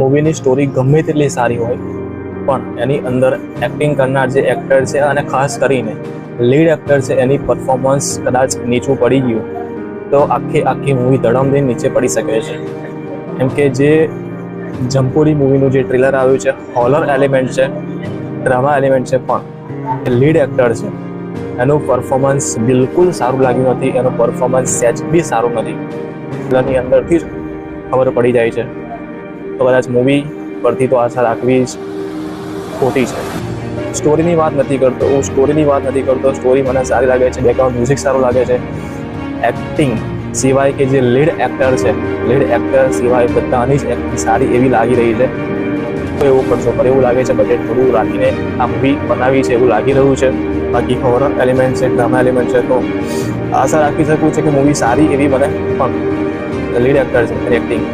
મૂવીની story ગમે તેટલી સારી હોય પણ એની અંદર એક્ટિંગ કરનાર જે એક્ટર છે અને ખાસ કરીને લીડ એક્ટર છે એની પરફોર્મન્સ કદાચ નીચું પડી ગયું તો આખી મૂવી ધડમથી નીચે પડી શકે છે. કેમ કે જે જંપુડી મૂવીનું જે ટ્રેલર આવ્યું છે, હોરર એલિમેન્ટ છે, ડ્રામા એલિમેન્ટ છે, પણ લીડ એક્ટર છે એનું પરફોર્મન્સ બિલકુલ સારું લાગ્યું નથી. એનું પરફોર્મન્સ સેચ બી સારું નથી. ટ્રેલરની અંદરથી જ ખબર પડી જાય છે. તો કદાચ મૂવી પરથી તો આશા રાખવી જ ખોટી છે. સ્ટોરીની વાત નથી કરતો. સ્ટોરી મને સારી લાગે છે, બેકગ્રાઉન્ડ મ્યુઝિક સારું લાગે છે. એક્ટિંગ સિવાય કે જે લીડ એક્ટર સિવાય બધાની જ એક્ટિંગ સારી એવી લાગી રહી છે. તો એવું કરશો પર એવું લાગે છે બજેટ થોડું રાખીને આ મૂવી બનાવી છે એવું લાગી રહ્યું છે. બાકી હોરર એલિમેન્ટ છે, ડ્રામા એલિમેન્ટ છે, તો આશા રાખી શકું છે કે મૂવી સારી એવી બને. પણ લીડ એક્ટર છે એની એક્ટિંગ